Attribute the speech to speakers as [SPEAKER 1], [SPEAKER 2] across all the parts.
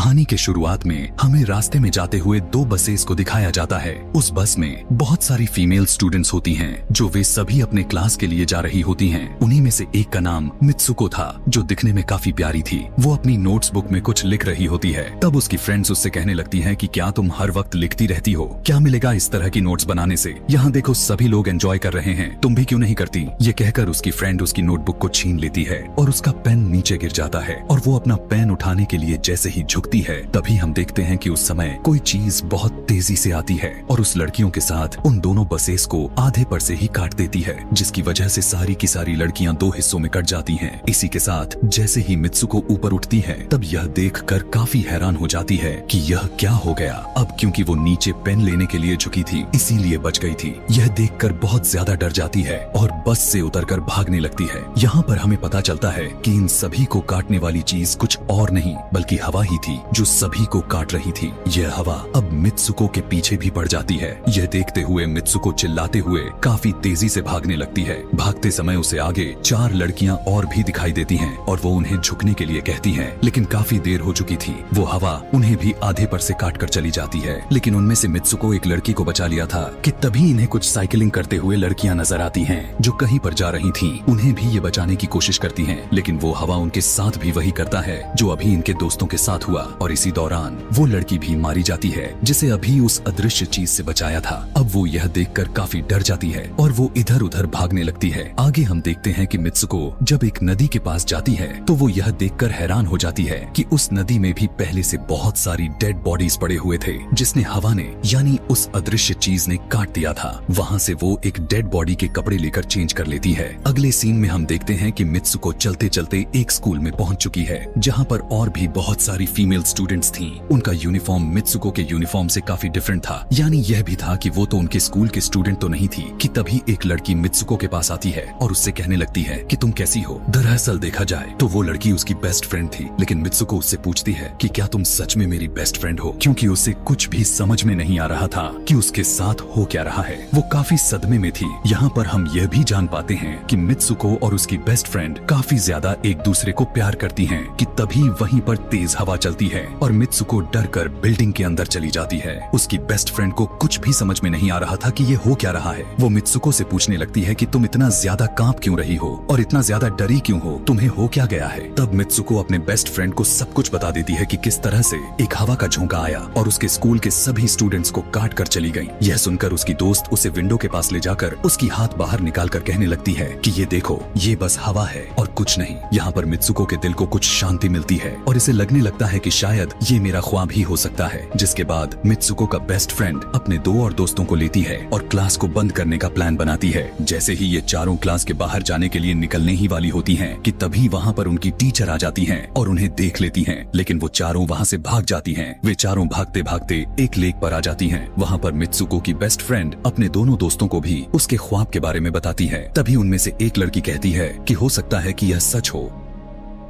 [SPEAKER 1] कहानी के शुरुआत में हमें रास्ते में जाते हुए दो बसेस को दिखाया जाता है। उस बस में बहुत सारी फीमेल स्टूडेंट्स होती हैं, जो वे सभी अपने क्लास के लिए जा रही होती हैं। उन्हीं में से एक का नाम मित्सुको था, जो दिखने में काफी प्यारी थी। वो अपनी नोट्स बुक में कुछ लिख रही होती है। तब उसकी फ्रेंड्स उससे कहने लगती हैं कि क्या तुम हर वक्त लिखती रहती हो? क्या मिलेगा इस तरह की नोट्स बनाने से? यहाँ देखो सभी लोग एंजॉय कर रहे हैं, तुम भी क्यों नहीं करती? ये कहकर उसकी फ्रेंड उसकी नोटबुक को छीन लेती है और उसका पेन नीचे गिर जाता है और वो अपना पेन उठाने के लिए जैसे ही झुकती है, तभी हम देखते हैं कि उस समय कोई चीज बहुत तेजी से आती है और उस लड़कियों के साथ उन दोनों बसेस को आधे पर से ही काट देती है, जिसकी वजह से सारी की सारी लड़कियां दो हिस्सों में कट जाती हैं। इसी के साथ जैसे ही मित्सुको ऊपर उठती है, तब यह देखकर काफी हैरान हो जाती है कि यह क्या हो गया। अब क्योंकि वो नीचे पेन लेने के लिए झुकी थी, इसीलिए बच गई थी। यह देखकर बहुत ज्यादा डर जाती है और बस से उतरकर भागने लगती है। यहाँ पर हमें पता चलता है कि इन सभी को काटने वाली चीज कुछ और नहीं बल्कि हवा ही थी, जो सभी को काट रही थी। यह हवा अब मित्सुको के पीछे भी पड़ जाती है। यह देखते हुए मित्सुको चिल्लाते हुए काफी तेजी से भागने लगती है। भागते समय उसे आगे 4 लड़कियां और भी दिखाई देती हैं और वो उन्हें झुकने के लिए कहती हैं, लेकिन काफी देर हो चुकी थी। वो हवा उन्हें भी आधे पर से काट कर चली जाती है। लेकिन उनमें से मित्सुको एक लड़की को बचा लिया था कि तभी इन्हें कुछ साइकिलिंग करते हुए लड़कियां नजर आती हैं, जो कहीं पर जा रही थी। उन्हें भी ये बचाने की कोशिश करती है, लेकिन वो हवा उनके साथ भी वही करता है जो अभी इनके दोस्तों के साथ हुआ और इसी दौरान वो लड़की भी मारी जाती है, जिसे अभी उस अदृश्य चीज से बचाया था। अब वो यह देखकर काफी डर जाती है और वो इधर उधर भागने लगती है। आगे हम देखते हैं कि मित्सुको जब एक नदी के पास जाती है, तो वो यह देखकर हैरान हो जाती है कि उस नदी में भी पहले से बहुत सारी डेड बॉडीज पड़े हुए थे, जिसने हवा ने यानी उस अदृश्य चीज ने काट दिया था। वहाँ से वो एक डेड बॉडी के कपड़े लेकर चेंज कर लेती है। अगले सीन में हम देखते हैं कि मित्सुको चलते चलते एक स्कूल में पहुंच चुकी है, जहाँ पर और भी बहुत सारी फीमेल स्टूडेंट्स थीं। उनका यूनिफॉर्म मित्सुको के यूनिफॉर्म से काफी डिफरेंट था। यानी यह भी था कि वो तो उनके स्कूल के स्टूडेंट तो नहीं थी कि तभी एक लड़की मित्सुको के पास आती है और उससे कहने लगती है कि तुम कैसी हो। दरअसल देखा जाए तो वो लड़की उसकी बेस्ट फ्रेंड थी, लेकिन मित्सुको उससे पूछती है कि क्या तुम सच में मेरी बेस्ट फ्रेंड हो, क्योंकि उसे कुछ भी समझ में नहीं आ रहा था कि उसके साथ हो क्या रहा है। वो काफी सदमे में थी। यहाँ पर हम यह भी जान पाते हैं कि मित्सुको और उसकी बेस्ट फ्रेंड काफी ज्यादा एक दूसरे को प्यार करती हैं कि तभी वहीं पर तेज हवा चलती है और मित्सुको डरकर बिल्डिंग के अंदर चली जाती है। उसकी बेस्ट फ्रेंड को कुछ भी समझ में नहीं आ रहा था कि ये हो क्या रहा है। वो मित्सुको से पूछने लगती है कि तुम इतना ज्यादा कांप क्यों रही हो और इतना ज्यादा डरी क्यों हो, तुम्हें हो क्या गया है। तब मित्सुको अपने बेस्ट फ्रेंड को सब कुछ बता देती है कि किस तरह से एक हवा का झोंका आया और उसके स्कूल के सभी स्टूडेंट्स को काट कर चली गई। यह सुनकर उसकी दोस्त उसे विंडो के पास ले जाकर उसकी हाथ बाहर निकाल कर कहने लगती है कि ये देखो, ये बस हवा है और कुछ नहीं। यहाँ पर मित्सुको के दिल को कुछ शांति मिलती है और इसे लगने लगता है कि शायद ये मेरा ख्वाब ही हो सकता है। जिसके बाद मित्सुको का बेस्ट फ्रेंड अपने 2 और दोस्तों को लेती है और क्लास को बंद करने का प्लान बनाती है। जैसे ही ये चारों क्लास के बाहर जाने के लिए निकलने ही वाली होती हैं कि तभी वहाँ पर उनकी टीचर आ जाती हैं और उन्हें देख लेती हैं, लेकिन वो चारों वहाँ से भाग जाती हैं। वे चारों भागते भागते एक लेक पर आ जाती हैं। वहाँ पर मित्सुको की बेस्ट फ्रेंड अपने दोनों दोस्तों को भी उसके ख्वाब के बारे में बताती है। तभी उनमें से एक लड़की कहती है कि हो सकता है कि यह सच हो,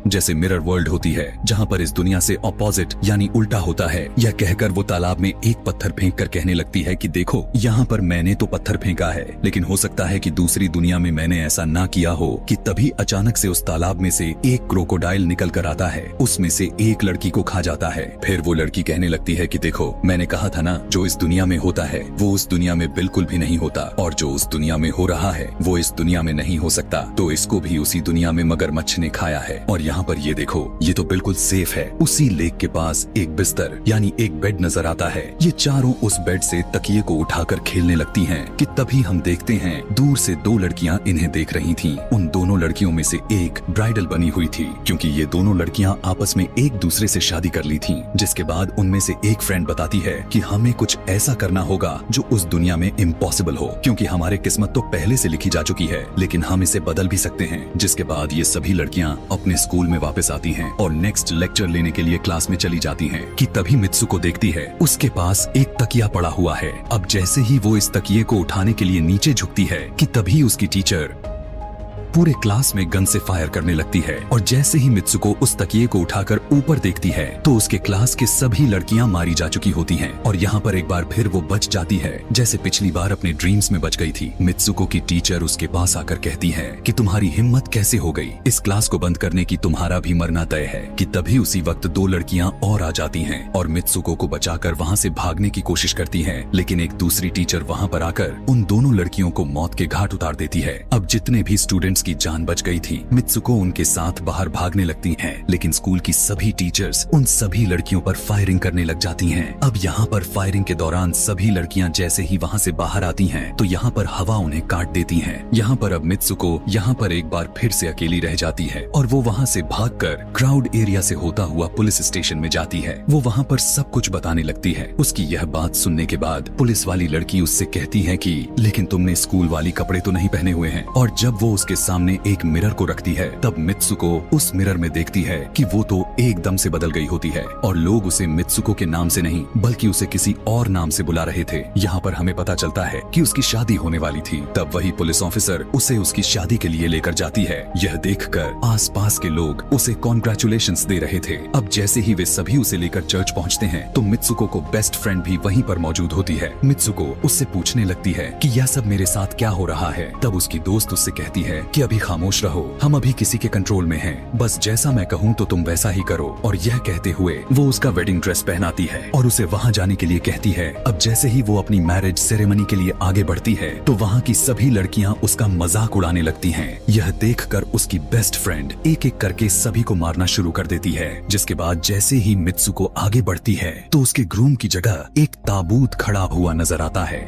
[SPEAKER 1] जैसे मिरर वर्ल्ड होती है जहाँ पर इस दुनिया से ऑपोजिट यानी उल्टा होता है। यह कहकर वो तालाब में एक पत्थर फेंक कर कहने लगती है कि देखो, यहाँ पर मैंने तो पत्थर फेंका है, लेकिन हो सकता है कि दूसरी दुनिया में मैंने ऐसा ना किया हो। कि तभी अचानक से उस तालाब में से एक क्रोकोडाइल निकल कर आता है, उसमें से एक लड़की को खा जाता है। फिर वो लड़की कहने लगती है कि देखो, मैंने कहा था ना, जो इस दुनिया में होता है वो उस दुनिया में बिल्कुल भी नहीं होता, और जो उस दुनिया में हो रहा है वो इस दुनिया में नहीं हो सकता। तो इसको भी उसी दुनिया में मगरमच्छ ने खाया है। और यहाँ पर ये देखो, ये तो बिल्कुल सेफ है। उसी लेक के पास एक बिस्तर यानी एक बेड नजर आता है। ये चारों उस बेड से तकिए को उठाकर खेलने लगती हैं कि तभी हम देखते हैं दूर से 2 लड़कियां इन्हें देख रही थीं। उन दोनों लड़कियों में से एक ब्राइडल बनी हुई थी, क्योंकि ये दोनों लड़कियां आपस में एक दूसरे से शादी कर ली थीं। जिसके बाद उनमें से एक फ्रेंड बताती है कि हमें कुछ ऐसा करना होगा जो उस दुनिया में इम्पॉसिबल हो, क्योंकि हमारे किस्मत तो पहले से लिखी जा चुकी है, लेकिन हम इसे बदल भी सकते हैं। जिसके बाद ये सभी लड़कियां अपने स्कूल में वापस आती हैं और नेक्स्ट लेक्चर लेने के लिए क्लास में चली जाती हैं कि तभी मित्सुको देखती है उसके पास एक तकिया पड़ा हुआ है। अब जैसे ही वो इस तकिए को उठाने के लिए नीचे झुकती है कि तभी उसकी टीचर पूरे क्लास में गन से फायर करने लगती है और जैसे ही मित्सुको उस तकिए को उठाकर ऊपर देखती है तो उसके क्लास के सभी लड़कियां मारी जा चुकी होती हैं और यहाँ पर एक बार फिर वो बच जाती है जैसे पिछली बार अपने ड्रीम्स में बच गई थी। मित्सुको की टीचर उसके पास आकर कहती है कि तुम्हारी हिम्मत कैसे हो गई, इस क्लास को बंद करने की तुम्हारा भी मरना तय है। कि तभी उसी वक्त दो लड़कियां और आ जाती हैं और मित्सुको को बचाकर वहाँ से भागने की कोशिश करती हैं, लेकिन एक दूसरी टीचर वहाँ पर आकर उन दोनों लड़कियों को मौत के घाट उतार देती है। अब जितने भी स्टूडेंट्स की जान बच गई थी, मित्सुको उनके साथ बाहर भागने लगती है, लेकिन स्कूल की सभी टीचर्स उन सभी लड़कियों पर फायरिंग करने लग जाती हैं। अब यहाँ पर फायरिंग के दौरान सभी लड़कियां जैसे ही वहाँ से बाहर आती हैं, तो यहाँ पर हवा उन्हें काट देती है। यहाँ पर अब मित्सुको यहाँ पर एक बार फिर से अकेली रह जाती है और वो वहाँ से भागकर क्राउड एरिया से होता हुआ पुलिस स्टेशन में जाती है। वो वहाँ पर सब कुछ बताने लगती है। उसकी यह बात सुनने के बाद पुलिस वाली लड़की उससे कहती है कि लेकिन तुमने स्कूल वाली कपड़े तो नहीं पहने हुए हैं। और जब वो उसके सामने एक मिरर को रखती है तब मित्सुको उस मिरर में देखती है कि वो तो एकदम से बदल गई होती है और लोग उसे मित्सुको के नाम से नहीं बल्कि उसे किसी और नाम से बुला रहे थे। यहाँ पर हमें पता चलता है कि उसकी शादी होने वाली थी। तब वही पुलिस ऑफिसर उसे उसकी शादी के लिए लेकर जाती है। यह देखकर आसपास के लोग उसे कॉन्ग्रेचुलेशंस दे रहे थे। अब जैसे ही वे सभी उसे लेकर चर्च पहुँचते हैं तो मित्सुको को बेस्ट फ्रेंड भी वहीं पर मौजूद होती है। मित्सुको उससे पूछने लगती है कि यह सब मेरे साथ क्या हो रहा है। तब उसकी दोस्त उससे कहती है कि अभी खामोश रहो, हम अभी किसी के कंट्रोल में हैं, बस जैसा मैं कहूँ तो तुम वैसा ही करो। और यह कहते हुए वो उसका वेडिंग ड्रेस पहनाती है और उसे वहाँ जाने के लिए कहती है। अब जैसे ही वो अपनी मैरिज सेरेमनी के लिए आगे बढ़ती है तो वहाँ की सभी लड़कियाँ उसका मजाक उड़ाने लगती हैं। यह देखकर उसकी बेस्ट फ्रेंड एक एक करके सभी को मारना शुरू कर देती है। जिसके बाद जैसे ही मित्सुको आगे बढ़ती है तो उसके ग्रूम की जगह एक ताबूत खड़ा हुआ नजर आता है।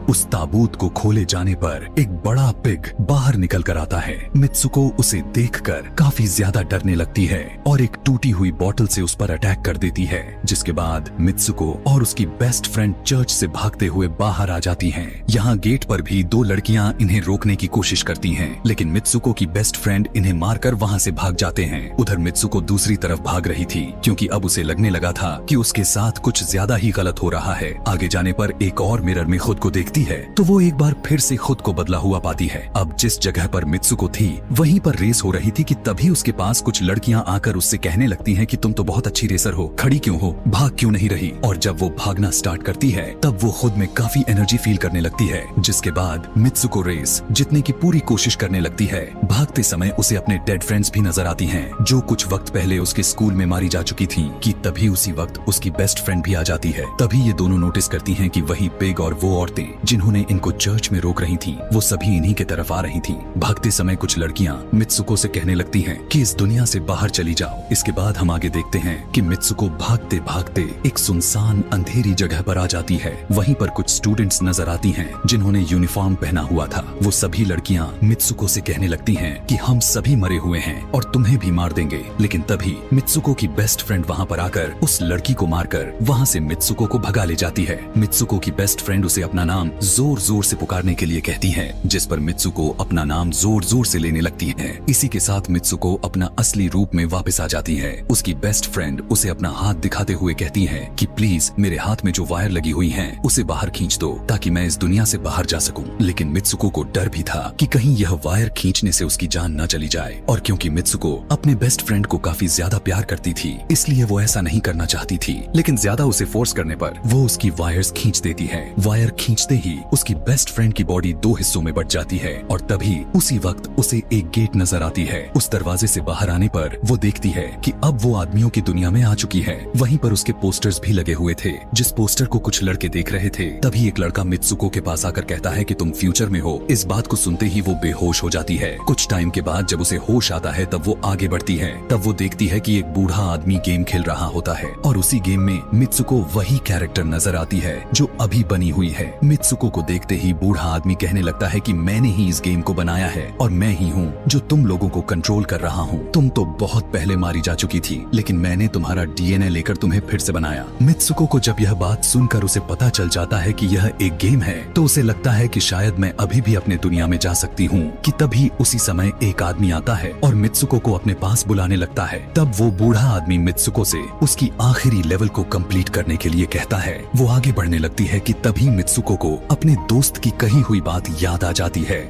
[SPEAKER 1] उस ताबूत को खोले जाने पर एक बड़ा पिग बाहर निकल कर आता है। मित्सुको उसे देखकर काफी ज्यादा डरने लगती है और एक टूटी हुई बोतल से उस पर अटैक कर देती है। जिसके बाद मित्सुको और उसकी बेस्ट फ्रेंड चर्च से भागते हुए बाहर आ जाती हैं। यहाँ गेट पर भी दो लड़कियाँ इन्हें रोकने की कोशिश करती हैं, लेकिन मित्सुको की बेस्ट फ्रेंड इन्हें मारकर वहाँ से भाग जाते हैं। उधर मित्सुको दूसरी तरफ भाग रही थी क्योंकि अब उसे लगने लगा था कि उसके साथ कुछ ज्यादा ही गलत हो रहा है। आगे जाने पर एक और मिरर में खुद को देखती है तो वो एक बार फिर से खुद को बदला हुआ पाती है। अब जिस जगह पर मित्सुको थी वहीं पर रेस हो रही थी कि तभी उसके पास कुछ लड़कियां आकर उससे कहने लगती हैं कि तुम तो बहुत अच्छी रेसर हो, खड़ी क्यों हो, भाग क्यों नहीं रही। और जब वो भागना स्टार्ट करती है तब वो खुद में काफी एनर्जी फील करने लगती है। जिसके बाद मित्सुको रेस जीतने की पूरी कोशिश करने लगती है। भागते समय उसे अपने डेड फ्रेंड्स भी नजर आती हैं जो कुछ वक्त पहले उसके स्कूल में मारी जा चुकी थी। कि तभी उसी वक्त उसकी बेस्ट फ्रेंड भी आ जाती है। तभी ये दोनों नोटिस करती हैं कि वही पिग और वो औरतें जिन्होंने इनको चर्च में रोक रही थीं, वो सभी इन्हीं के तरफ आ रही थीं। भागते समय कुछ लड़कियां मित्सुको से कहने लगती हैं कि इस दुनिया से बाहर चली जाओ। इसके बाद हम आगे देखते हैं कि मित्सुको भागते भागते एक सुनसान अंधेरी जगह पर आ जाती है। वहीं पर कुछ स्टूडेंट्स नजर आती हैं जिन्होंने यूनिफॉर्म पहना हुआ था। वो सभी लड़कियां मित्सुको से कहने लगती हैं कि हम सभी मरे हुए हैं और तुम्हें भी मार देंगे। लेकिन तभी मित्सुको की बेस्ट फ्रेंड वहाँ पर आकर उस लड़की को मारकर वहाँ से मित्सुको को भगा ले जाती है। मित्सुको की बेस्ट फ्रेंड उसे अपना नाम जोर जोर से पुकारने के लिए कहती है, जिस पर मित्सुको अपना नाम जोर जोर से लेने लगती है। इसी के साथ मित्सुको अपना असली रूप में वापस आ जाती है। उसकी बेस्ट फ्रेंड उसे अपना हाथ दिखाते हुए कहती है कि प्लीज मेरे हाथ में जो वायर लगी हुई है उसे बाहर खींच दो ताकि मैं इस दुनिया से बाहर जा सकूं। लेकिन मित्सुको को डर भी था कि कहीं यह वायर खींचने से उसकी जान न चली जाए। और क्योंकि मित्सुको अपने बेस्ट फ्रेंड को काफी ज्यादा प्यार करती थी इसलिए वो ऐसा नहीं करना चाहती थी। लेकिन ज्यादा उसे फोर्स करने पर वो उसकी वायर्स खींच देती है। वायर खींचते ही उसकी बेस्ट फ्रेंड की बॉडी दो हिस्सों में बट जाती है और तभी उसी वक्त उसे एक गेट नजर आती है। उस दरवाजे से बाहर आने पर वो देखती है कि अब वो आदमियों की दुनिया में आ चुकी है। वहीं पर उसके पोस्टर्स भी लगे हुए थे जिस पोस्टर को कुछ लड़के देख रहे थे। तभी एक लड़का मित्सुको के पास आकर कहता है कि तुम फ्यूचर में हो। इस बात को सुनते ही वो बेहोश हो जाती है। कुछ टाइम के बाद जब उसे होश आता है तब वो आगे बढ़ती है। तब वो देखती है कि एक बूढ़ा आदमी गेम खेल रहा होता है और उसी गेम में मित्सुको वही कैरेक्टर नजर आती है जो अभी बनी हुई है। मित्सुको को देखते ही बूढ़ा आदमी कहने लगता है कि मैंने ही इस गेम को बनाया है और मैं ही हूँ जो तुम लोगों को कंट्रोल कर रहा हूँ। तुम तो बहुत पहले मारी जा चुकी थी लेकिन मैंने तुम्हारा डीएनए लेकर तुम्हें फिर से बनाया। मित्सुको को जब यह बात सुनकर उसे पता चल जाता है कि यह एक गेम है तो उसे लगता है कि शायद मैं अभी भी अपने दुनिया में जा सकती हूँ। कि तभी उसी समय एक आदमी आता है और मित्सुको को अपने पास बुलाने लगता है। तब वो बूढ़ा आदमी मित्सुको से उसकी आखिरी लेवल को कंप्लीट करने के लिए कहता है। वो आगे बढ़ने लगती है कि तभी मित्सुको को अपने दोस्त की कही हुई बात याद आ जाती है।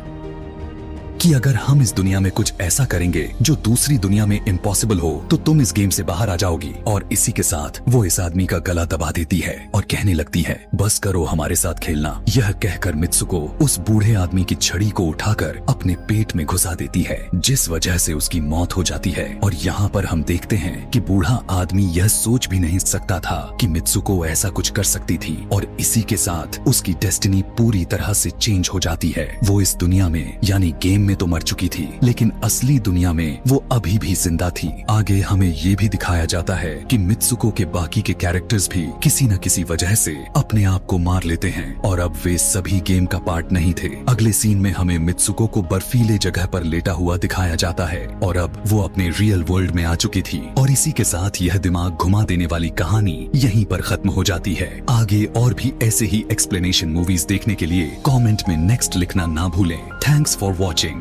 [SPEAKER 1] कि अगर हम इस दुनिया में कुछ ऐसा करेंगे जो दूसरी दुनिया में इम्पॉसिबल हो तो तुम इस गेम से बाहर आ जाओगी। और इसी के साथ वो इस आदमी का गला दबा देती है और कहने लगती है, बस करो हमारे साथ खेलना। यह कहकर मित्सुको उस बूढ़े आदमी की छड़ी को उठाकर अपने पेट में घुसा देती है, जिस वजह से उसकी मौत हो जाती है। और यहाँ पर हम देखते हैं कि बूढ़ा आदमी यह सोच भी नहीं सकता था कि मित्सुको ऐसा कुछ कर सकती थी, और इसी के साथ उसकी डेस्टिनी पूरी तरह से चेंज हो जाती है। वो इस दुनिया में यानी गेम में तो मर चुकी थी, लेकिन असली दुनिया में वो अभी भी जिंदा थी। आगे हमें ये भी दिखाया जाता है कि मित्सुको के बाकी के कैरेक्टर्स भी किसी न किसी वजह से अपने आप को मार लेते हैं, और अब वे सभी गेम का पार्ट नहीं थे। अगले सीन में हमें मित्सुको को बर्फीले जगह पर लेटा हुआ दिखाया जाता है, और अब वो अपने रियल वर्ल्ड में आ चुकी थी। और इसी के साथ यह दिमाग घुमा देने वाली कहानी यहीं पर खत्म हो जाती है। आगे और भी ऐसे ही एक्सप्लेनेशन मूवीज देखने के लिए कमेंट में नेक्स्ट लिखना ना भूलें। Thanks for watching.